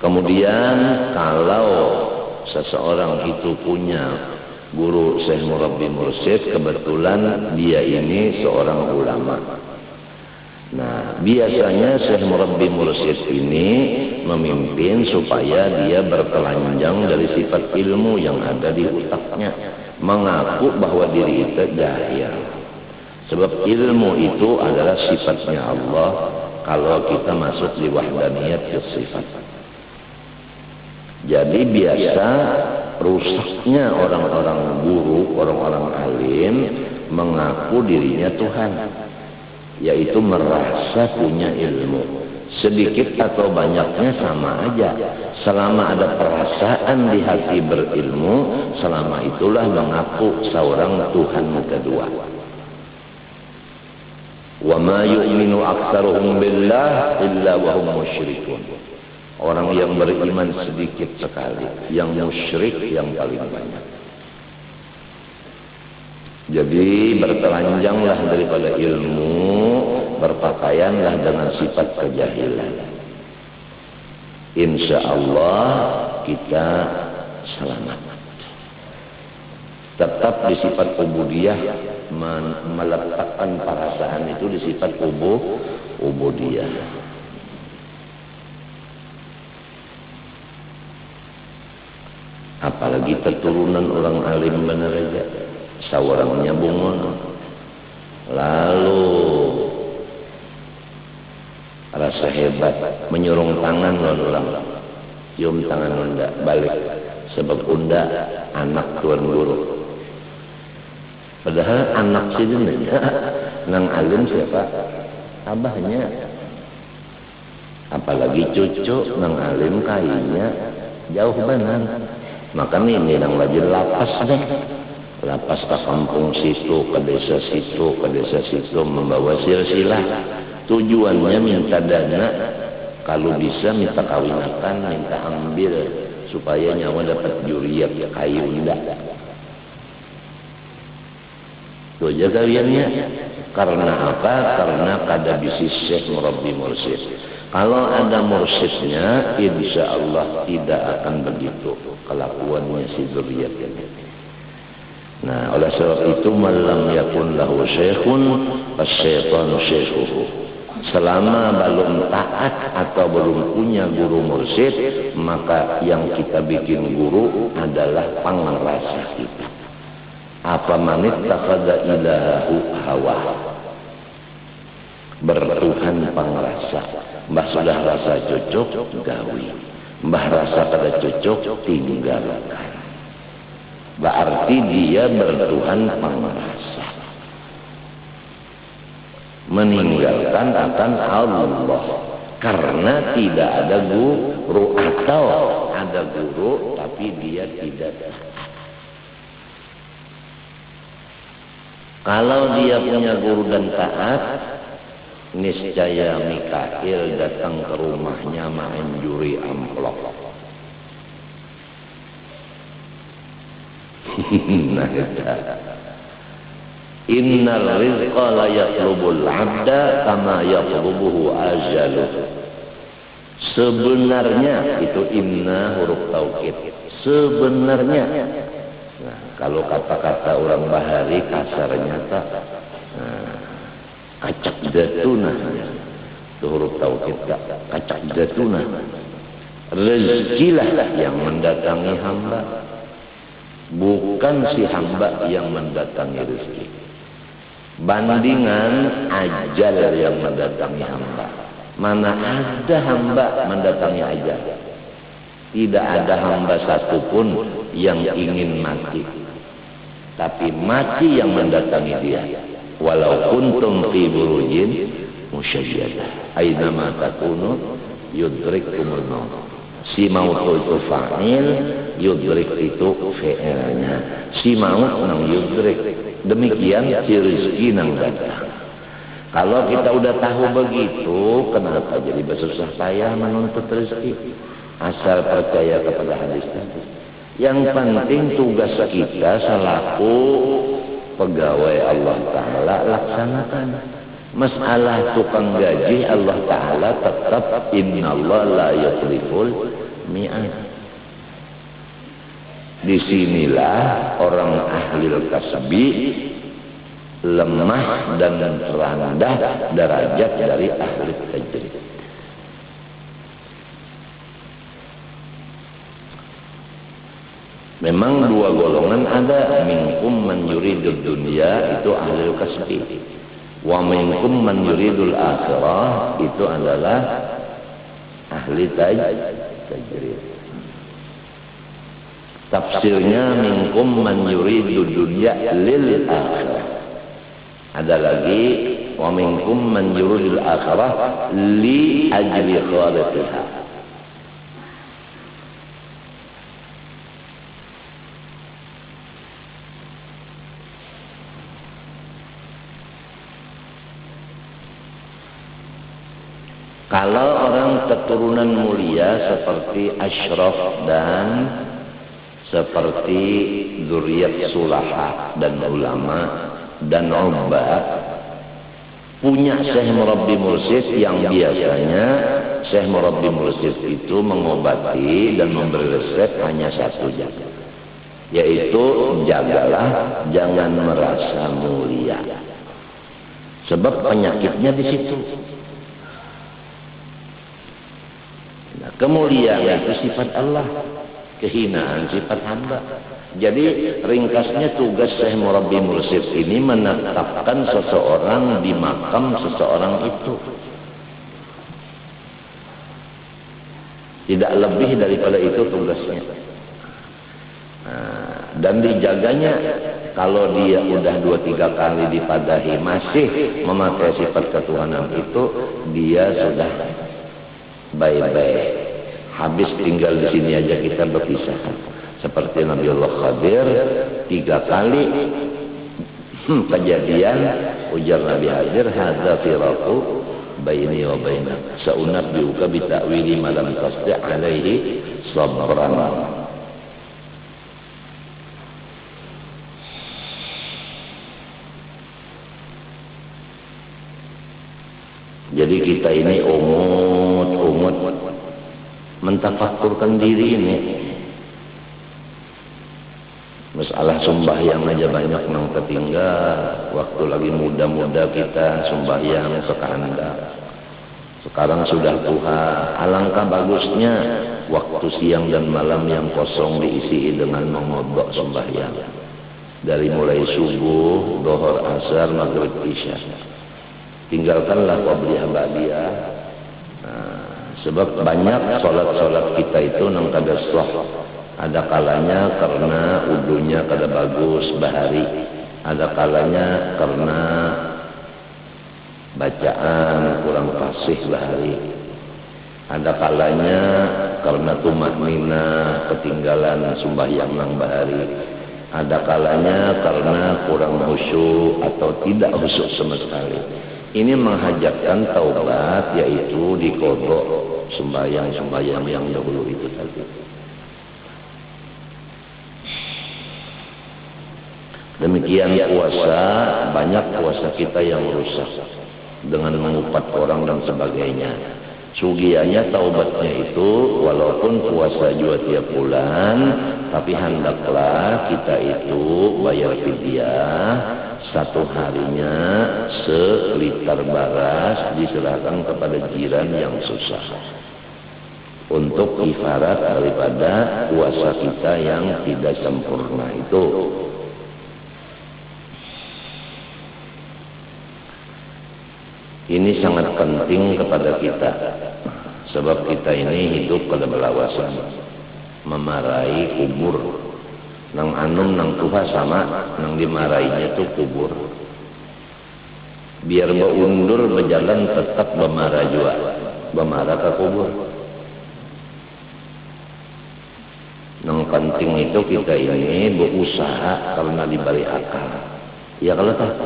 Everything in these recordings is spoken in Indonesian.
Kemudian kalau seseorang itu punya guru syekh murabbi mursyid, kebetulan dia ini seorang ulama. Nah, biasanya syekh murabbi mursyid ini memimpin supaya dia bertelanjang dari sifat ilmu yang ada di otaknya, mengaku bahwa diri itu jahil. Sebab ilmu itu adalah sifatnya Allah kalau kita masuk di wahdaniyat sifat. Jadi biasa rusaknya orang-orang guru, orang-orang alim mengaku dirinya Tuhan, yaitu merasa punya ilmu. Sedikit atau banyaknya sama aja. Selama ada perasaan di hati berilmu, selama itulah mengaku seorang Tuhan kedua. Wa ma yu'minu aktsaruhum billah illa wa hum musyrikun. Orang yang beriman sedikit sekali, yang musyrik yang paling banyak. Jadi bertelanjanglah daripada ilmu, berpakaianlah dengan sifat kejahilan. Insya Allah kita selamat. Tetap di sifat ubudiyah, meletakkan perasaan itu di sifat ubudiyah. Apalagi keturunan orang alim bener aja, sawarangnya bungon. Lalu rasa hebat, menyurung tangan orang, cium tangan unda, balik. Sebab unda anak tuan guru. Padahal anak sih nang alim siapa? Abahnya. Apalagi cucu nang alim kayaknya jauh benar. Maka ini yang lagi lapas deh, lapas ke kampung situ, ke desa situ, membawa silsilah. Tujuannya minta dana, kalau bisa minta kawinakan, minta ambil supaya nyawa dapat juriyah kayu indah. Itu aja kaliannya. Karena apa? Karena kada bisnis syekh murabbi mursyid. Kalau ada mursyidnya, insya Allah tidak akan begitu kelakuannya si dzurriyyah ini. Nah, oleh sebab itu malam yakun lahu syekhun fasyaitanu syekhuhu. Selama belum taat atau belum punya guru mursyid, maka yang kita bikin guru adalah pangrasa kita. Apa manit takhadha ilahu hawa, bertuhan pangrasa. Mbah sudah rasa cocok, gawi. Mbah rasa pada cocok, tinggalkan. Berarti dia bertuhan pangrasa, meninggalkan akan Allah. Karena tidak ada guru, atau ada guru tapi dia tidak taat. Kalau dia punya guru dan taat, niscaya Mikail datang ke rumahnya main juri amplop. Nah, innal rizqa la yatlubul abda kama yatlubuhu ajaluh. Sebenarnya itu inna huruf taukid. Sebenarnya. Nah, kalau kata-kata orang bahari kasarnya tak. Kacak datuna, itu huruf taukid, kacak datuna. Rezekilah yang mendatangi hamba, bukan si hamba yang mendatangi rezeki. Bandingan ajal yang mendatangi hamba. Mana ada hamba mendatangi ajal? Tidak ada hamba satupun yang ingin mati, tapi mati yang mendatangi dia. Walau kuntum fi burujin musyayyadah, aina ma takunu yudrikumul maut. Si maut itu fa'il, yudrik itu fi'ilnya. Si maut nang yudrik. Demikian si rezeki nang datang. Kalau kita udah tahu begitu, kenapa jadi bersusah payah menuntut rezeki? Asal percaya kepada hadis tadi. Yang penting tugas kita selaku pegawai Allah Ta'ala laksanakan. Masalah tukang gaji Allah Ta'ala tetap inna Allah la yukhliful mi'ah. Disinilah orang ahli kasbi lemah dan rendah derajat dari ahli tajrid. Memang dua golongan ada, minkum man yuridud dunya itu ahli kasbi, wa minkum man yuridul akhirah itu adalah ahli tajrid. Tafsirnya minkum man yuridu dunya lil akhirah. Ada lagi wa minkum man yuridul akhirah li ajli khaliqiha. Kalau orang keturunan mulia seperti Ashraf dan seperti zuriat sulaha dan ulama dan ubad punya syekh murabbi mursyid yang biasanya syekh murabbi mursyid itu mengobati dan memberi resep hanya satu saja, yaitu jagalah jangan merasa mulia, sebab penyakitnya di situ. Nah, kemuliaan itu sifat Allah, kehinaan sifat hamba. Jadi ringkasnya tugas Syekh Murabbi Mursyid ini menetapkan seseorang di makam seseorang itu. Tidak lebih daripada itu tugasnya. Nah, dan dijaganya, kalau dia udah 2-3 kali dipadahi masih memakai sifat ketuhanan itu, dia sudah bye-bye. Habis tinggal di sini aja kita berpisah. Seperti Nabiullah Khadir 3 kali kejadian ujar Nabi Khadir, hadza firaqu baini wa bainak sa'unabbiuka bi ta'wili ma lam tasti' alaihi sabran. Jadi kita ini umut mentafakkurkan diri ini. Masalah sembahyang aja banyak yang tertinggal. Waktu lagi muda-muda kita sembahyang sekandak. Sekarang sudah tua. Alangkah bagusnya waktu siang dan malam yang kosong diisi dengan mengodok sembahyang. Dari mulai subuh, dhuhur, asar, maghrib, isya. Tinggalkanlah qabliyah ba'diyah. Sebab banyak sholat-sholat kita itu nang kada sah. Ada kalanya karena udunya kada bagus bahari. Ada kalanya karena bacaan kurang fasih bahari. Ada kalanya karena tumaknina ketinggalan sembahyang nang bahari. Ada kalanya karena kurang khusyuk atau tidak khusyuk sama sekali. Ini menghajatkan taubat, yaitu dikodok sembahyang-sembahyang yang dahulu itu tadi. Demikian puasa, banyak puasa kita yang rusak dengan mengupat orang dan sebagainya. Sugiannya taubatnya itu walaupun puasa juga tiap bulan, tapi hendaklah kita itu bayar fidyah, 1 harinya seliter beras diserahkan kepada jiran yang susah, untuk kifarat daripada puasa kita yang tidak sempurna itu. Ini sangat penting kepada kita, sebab kita ini hidup pada belawasan, memarahi kubur. Nang anum nang tuha sama, nang dimarahinya itu kubur. Biar beundur berjalan tetap bemarah juga, bemarah ke kubur. Nang penting itu kita ini berusaha karena diberi akal. Ya kalau tak,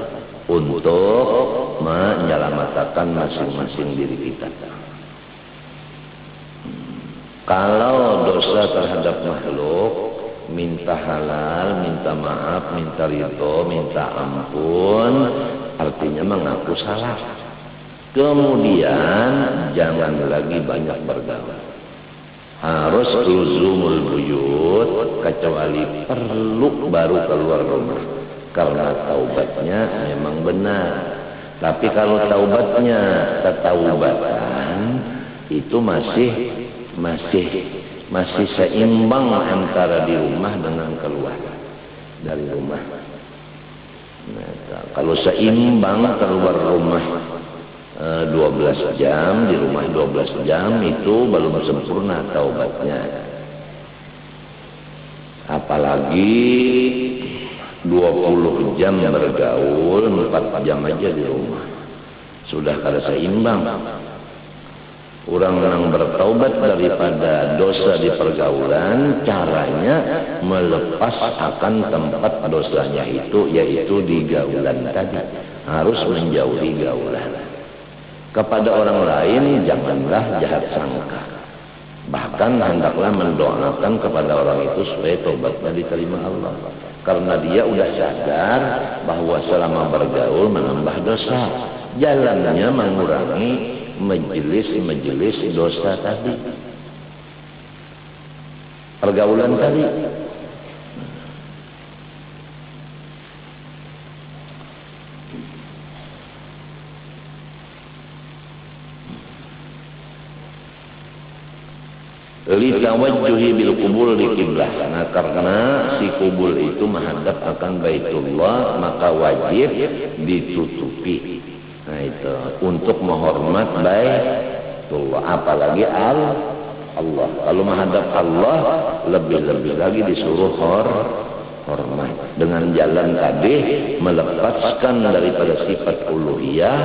untuk menyelamatkan masing-masing diri kita. Kalau dosa terhadap makhluk, minta halal, minta maaf, minta ridho, minta ampun, artinya mengaku salah. Kemudian jangan lagi banyak bergaul. harus luzumul buyut, kecuali perlu baru keluar rumah karena taubatnya memang benar. Tapi kalau taubatnya ketaubatan itu masih seimbang antara di rumah dengan keluar dari rumah. Nah, kalau seimbang keluar rumah 12 jam, di rumah 12 jam, itu belum sempurna taubatnya. Apalagi 20 jam bergaul, 4 jam aja di rumah, sudah kada seimbang. Orang yang bertaubat daripada dosa di pergaulan, caranya melepas akan tempat dosanya itu, yaitu di gaulan tadi. Harus menjauhi gaulan. Kepada orang lain janganlah jahat sangka. Bahkan hendaklah mendoakan kepada orang itu supaya taubatnya diterima Allah. Karena dia sudah sadar bahwa selama bergaul menambah dosa. Jalannya mengurangi majelis dosa tadi, pergaulan tadi. Litawajjuhi bil kubul di kiblah. Nah, karena si kubul itu menghadap akan Baitullah, maka wajib ditutupi. Nah, itu untuk menghormat Baitullah, apalagi Allah. Kalau menghadap Allah, lebih-lebih lagi disuruh hormat. Dengan jalan tadi melepaskan daripada sifat uluhiyah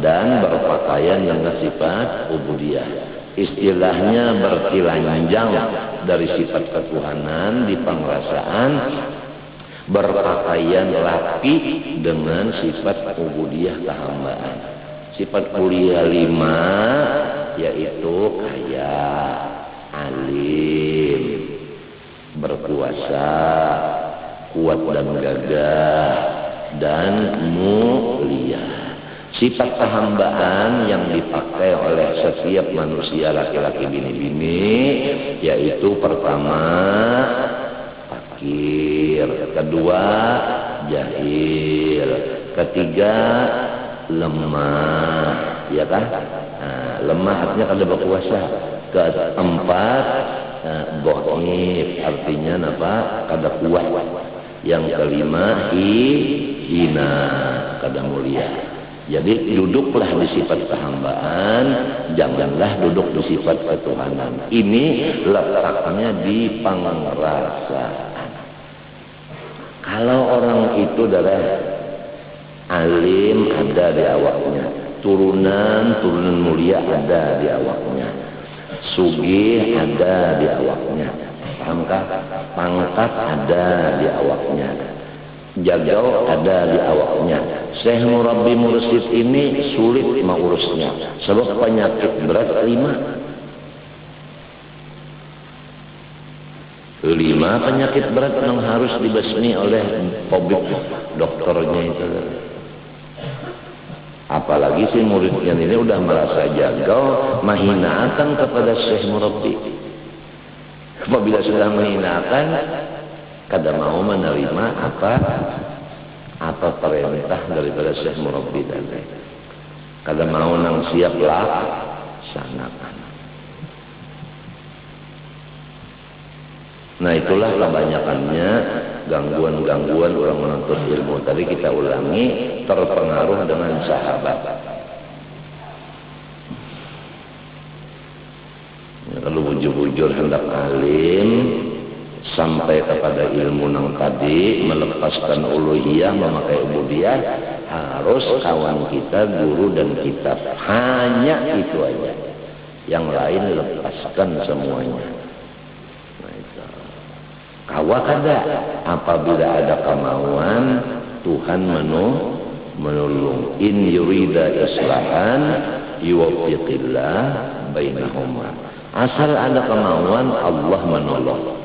dan berpakaian dengan sifat ubudiyah. Istilahnya bertelanjang dari sifat ketuhanan di pengrasaan, berpakaian rapi dengan sifat ubudiyah kehambaan. Sifat ubudiyah 5 yaitu kaya, alim, berkuasa, kuat dan gagah, dan mulia. Sifat kehambaan yang dipakai oleh setiap manusia laki-laki bini-bini yaitu pertama fakir, kedua jahil, ketiga lemah, ya kan? Nah, lemah artinya kada berkuasa. Keempat dhaif, artinya apa? Kada kuat. Yang kelima hina, kada mulia. Jadi duduklah di sifat kehambaan, janganlah duduk di sifat ketuhanan. Ini letaknya di pengrasaan. Kalau orang itu adalah alim, ada di awaknya, turunan mulia ada di awaknya, sugih ada di awaknya, pangkat ada di awaknya, jagau ada di awaknya. Syekh Murabbi Mursyid ini sulit mengurusnya sebab penyakit berat 5 penyakit berat yang harus dibasmi oleh tabib dokternya itu. Apalagi si muridnya ini udah merasa jagau, menghinakan kepada Syekh Murabbi. Apabila sudah menghinakan, kada mau menerima apa perintah daripada Syekh Murabbi tadi. Kada mau nang siap laksanakan. Nah, itulah kebanyakannya gangguan-gangguan orang menuntut ilmu. Tadi kita ulangi, terpengaruh dengan sahabat. Kalau bujur-bujur hendak alim sampai kepada ilmu nang tadi, melepaskan uluhiyah, memakai ubudiyah, harus kawan kita, guru dan kitab. Hanya itu aja. Yang lain lepaskan semuanya. Nah, itu. Kawa kada. Apabila ada kemauan, Tuhan menolong. In yurida islahan yuwaffiqillah bainahuma. Asal ada kemauan, Allah menolong.